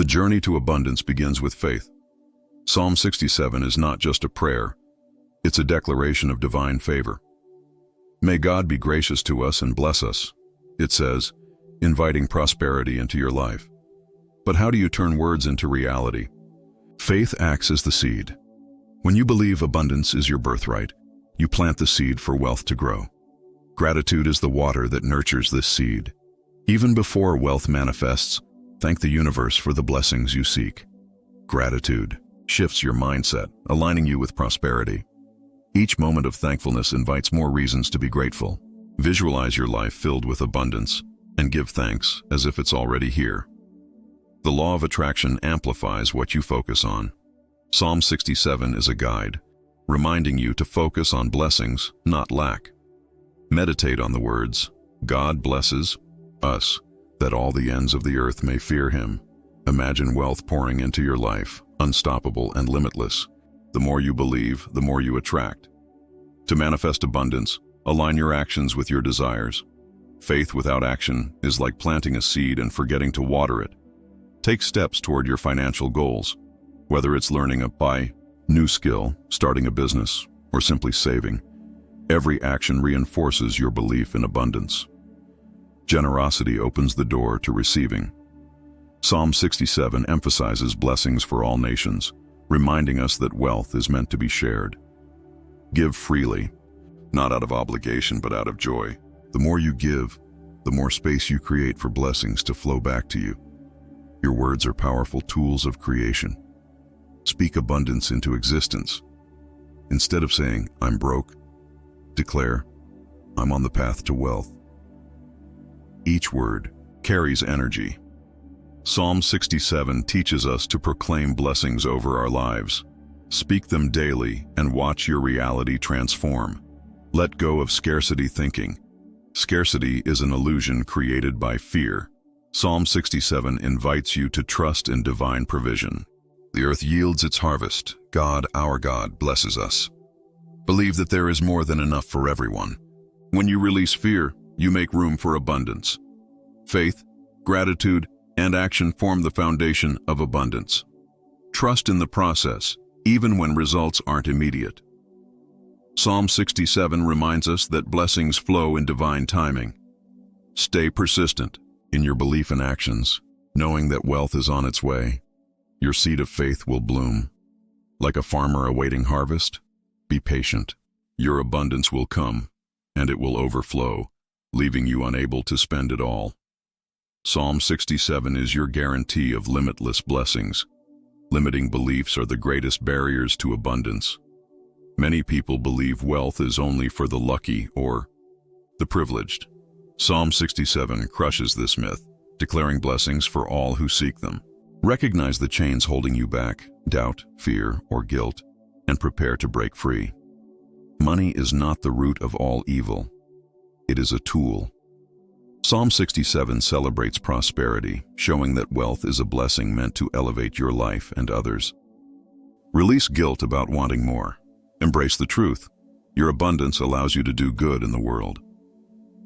The journey to abundance begins with faith. Psalm 67 is not just a prayer, it's a declaration of divine favor. May God be gracious to us and bless us, it says, inviting prosperity into your life. But how do you turn words into reality? Faith acts as the seed. When you believe abundance is your birthright, you plant the seed for wealth to grow. Gratitude is the water that nurtures this seed. Even before wealth manifests, thank the universe for the blessings you seek. Gratitude shifts your mindset, aligning you with prosperity. Each moment of thankfulness invites more reasons to be grateful. Visualize your life filled with abundance and give thanks as if it's already here. The law of attraction amplifies what you focus on. Psalm 67 is a guide, reminding you to focus on blessings, not lack. Meditate on the words, God blesses us, that all the ends of the earth may fear him. Imagine wealth pouring into your life, unstoppable and limitless. The more you believe, the more you attract. To manifest abundance, align your actions with your desires. Faith without action is like planting a seed and forgetting to water it. Take steps toward your financial goals, whether it's learning a new skill, starting a business, or simply saving. Every action reinforces your belief in abundance. Generosity opens the door to receiving. Psalm 67 emphasizes blessings for all nations, reminding us that wealth is meant to be shared. Give freely, not out of obligation but out of joy. The more you give, the more space you create for blessings to flow back to you. Your words are powerful tools of creation. Speak abundance into existence. Instead of saying, I'm broke, declare, I'm on the path to wealth. Each word carries energy. Psalm 67 teaches us to proclaim blessings over our lives. Speak them daily and watch your reality transform. Let go of scarcity thinking. Scarcity is an illusion created by fear. Psalm 67 invites you to trust in divine provision. The earth yields its harvest. God, our God, blesses us. Believe that there is more than enough for everyone. When you release fear, you make room for abundance. Faith, gratitude, and action form the foundation of abundance. Trust in the process, even when results aren't immediate. Psalm 67 reminds us that blessings flow in divine timing. Stay persistent in your belief and actions, knowing that wealth is on its way. Your seed of faith will bloom. Like a farmer awaiting harvest, be patient. Your abundance will come, and it will overflow, leaving you unable to spend it all. Psalm 67 is your guarantee of limitless blessings. Limiting beliefs are the greatest barriers to abundance. Many people believe wealth is only for the lucky or the privileged. Psalm 67 crushes this myth, declaring blessings for all who seek them. Recognize the chains holding you back, doubt, fear, or guilt, and prepare to break free. Money is not the root of all evil. It is a tool. Psalm 67 celebrates prosperity, showing that wealth is a blessing meant to elevate your life and others. Release guilt about wanting more. Embrace the truth. Your abundance allows you to do good in the world.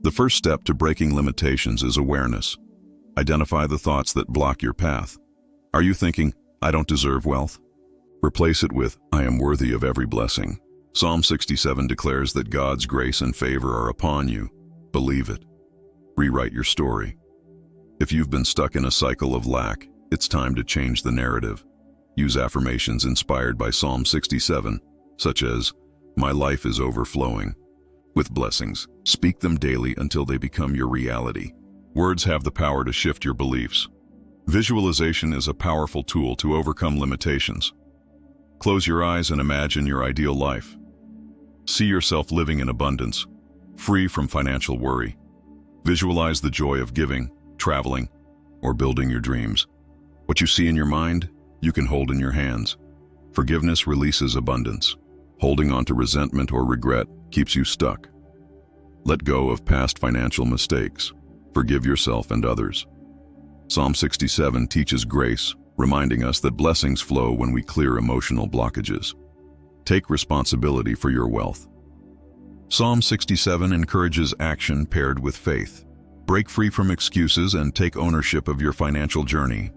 The first step to breaking limitations is awareness. Identify the thoughts that block your path. Are you thinking, I don't deserve wealth? Replace it with, I am worthy of every blessing. Psalm 67 declares that God's grace and favor are upon you. Believe it. Rewrite your story. If you've been stuck in a cycle of lack, it's time to change the narrative. Use affirmations inspired by Psalm 67, such as, my life is overflowing with blessings. Speak them daily until they become your reality. Words have the power to shift your beliefs. Visualization is a powerful tool to overcome limitations. Close your eyes and imagine your ideal life. See yourself living in abundance, free from financial worry. Visualize the joy of giving, traveling, or building your dreams. What you see in your mind, you can hold in your hands. Forgiveness releases abundance. Holding on to resentment or regret keeps you stuck. Let go of past financial mistakes. Forgive yourself and others. Psalm 67 teaches grace, reminding us that blessings flow when we clear emotional blockages. Take responsibility for your wealth. Psalm 67 encourages action paired with faith. Break free from excuses and take ownership of your financial journey.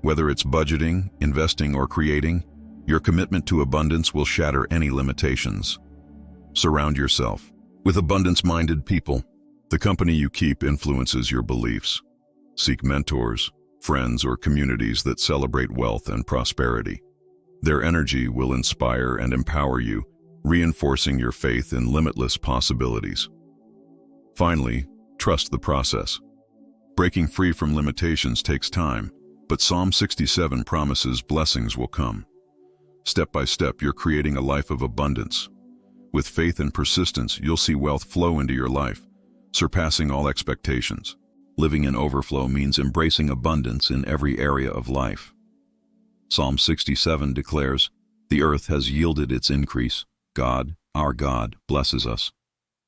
Whether it's budgeting, investing, or creating, your commitment to abundance will shatter any limitations. Surround yourself with abundance-minded people. The company you keep influences your beliefs. Seek mentors, friends, or communities that celebrate wealth and prosperity. Their energy will inspire and empower you, reinforcing your faith in limitless possibilities. Finally, trust the process. Breaking free from limitations takes time, but Psalm 67 promises blessings will come. Step by step, you're creating a life of abundance. With faith and persistence, you'll see wealth flow into your life, surpassing all expectations. Living in overflow means embracing abundance in every area of life. Psalm 67 declares, "The earth has yielded its increase. God, our God, blesses us."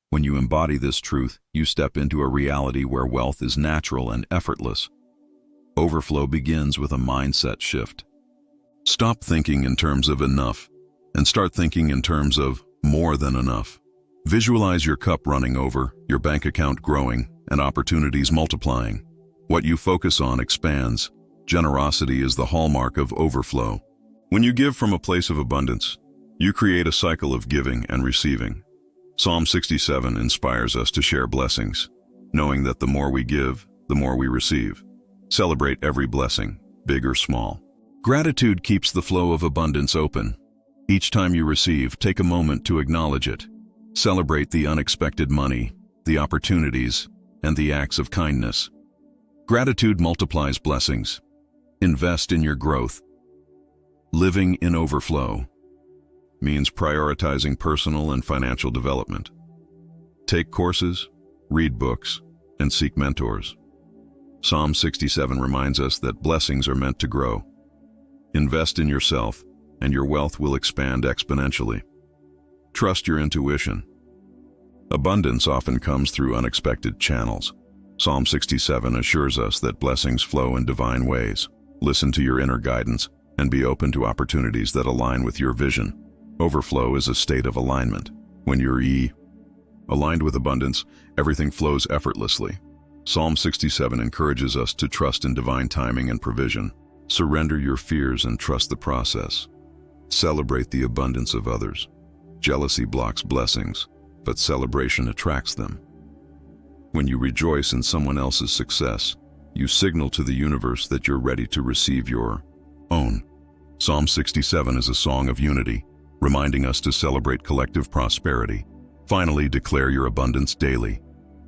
When you embody this truth, you step into a reality where wealth is natural and effortless. Overflow begins with a mindset shift. Stop thinking in terms of enough and start thinking in terms of more than enough. Visualize your cup running over, your bank account growing, and opportunities multiplying. What you focus on expands. Generosity is the hallmark of overflow. When you give from a place of abundance, you create a cycle of giving and receiving. Psalm 67 inspires us to share blessings, knowing that the more we give, the more we receive. Celebrate every blessing, big or small. Gratitude keeps the flow of abundance open. Each time you receive, take a moment to acknowledge it. Celebrate the unexpected money, the opportunities, and the acts of kindness. Gratitude multiplies blessings. Invest in your growth. Living in overflow means prioritizing personal and financial development. Take courses, read books, and seek mentors. Psalm 67 reminds us that blessings are meant to grow. Invest in yourself, and your wealth will expand exponentially. Trust your intuition. Abundance often comes through unexpected channels. Psalm 67 assures us that blessings flow in divine ways. Listen to your inner guidance and be open to opportunities that align with your vision. Overflow is a state of alignment. When you're aligned with abundance, everything flows effortlessly. Psalm 67 encourages us to trust in divine timing and provision. Surrender your fears and trust the process. Celebrate the abundance of others. Jealousy blocks blessings, but celebration attracts them. When you rejoice in someone else's success, you signal to the universe that you're ready to receive your own. Psalm 67 is a song of unity, reminding us to celebrate collective prosperity. Finally, declare your abundance daily.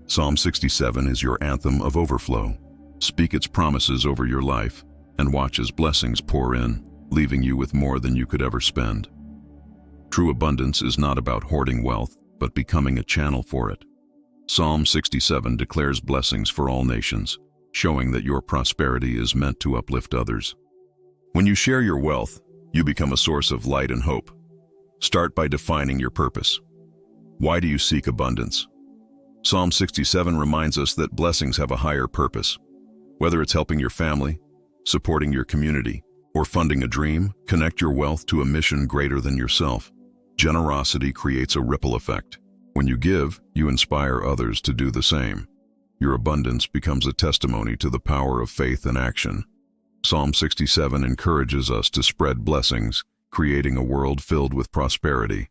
Psalm 67 is your anthem of overflow. Speak its promises over your life and watch as blessings pour in, leaving you with more than you could ever spend. True abundance is not about hoarding wealth, but becoming a channel for it. Psalm 67 declares blessings for all nations, showing that your prosperity is meant to uplift others. When you share your wealth, you become a source of light and hope. Start by defining your purpose. Why do you seek abundance? Psalm 67 reminds us that blessings have a higher purpose. Whether it's helping your family, supporting your community, or funding a dream, connect your wealth to a mission greater than yourself. Generosity creates a ripple effect. When you give, you inspire others to do the same. Your abundance becomes a testimony to the power of faith and action. Psalm 67 encourages us to spread blessings, creating a world filled with prosperity.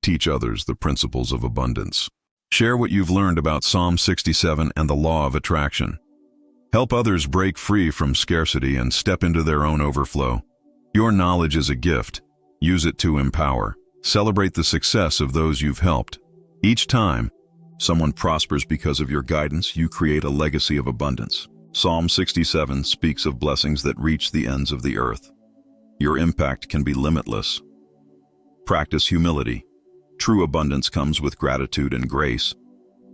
Teach others the principles of abundance. Share what you've learned about Psalm 67 and the law of attraction. Help others break free from scarcity and step into their own overflow. Your knowledge is a gift. Use it to empower. Celebrate the success of those you've helped. Each time someone prospers because of your guidance, you create a legacy of abundance. Psalm 67 speaks of blessings that reach the ends of the earth. Your impact can be limitless. Practice humility. True abundance comes with gratitude and grace.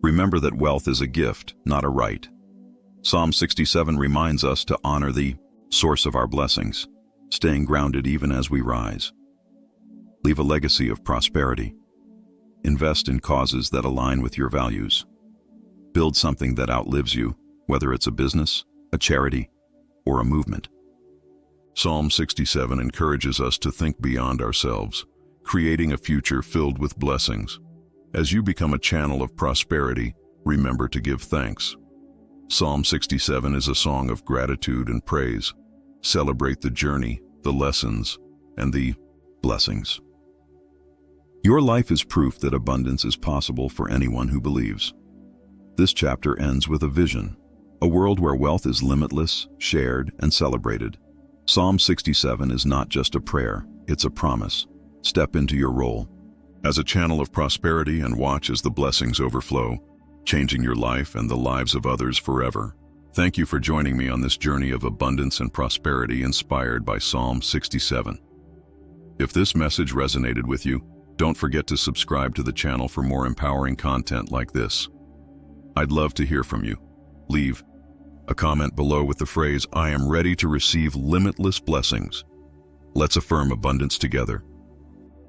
Remember that wealth is a gift, not a right. Psalm 67 reminds us to honor the source of our blessings, staying grounded even as we rise. Leave a legacy of prosperity. Invest in causes that align with your values. Build something that outlives you, whether it's a business, a charity, or a movement. Psalm 67 encourages us to think beyond ourselves, creating a future filled with blessings. As you become a channel of prosperity, remember to give thanks. Psalm 67 is a song of gratitude and praise. celebrate the journey, the lessons, and the blessings. Your life is proof that abundance is possible for anyone who believes. This chapter ends with a vision, a world where wealth is limitless, shared, and celebrated. Psalm 67 is not just a prayer, it's a promise. Step into your role as a channel of prosperity and watch as the blessings overflow, changing your life and the lives of others forever. Thank you for joining me on this journey of abundance and prosperity inspired by Psalm 67. If this message resonated with you, don't forget to subscribe to the channel for more empowering content like this. I'd love to hear from you. Leave a comment below with the phrase, "I am ready to receive limitless blessings." Let's affirm abundance together.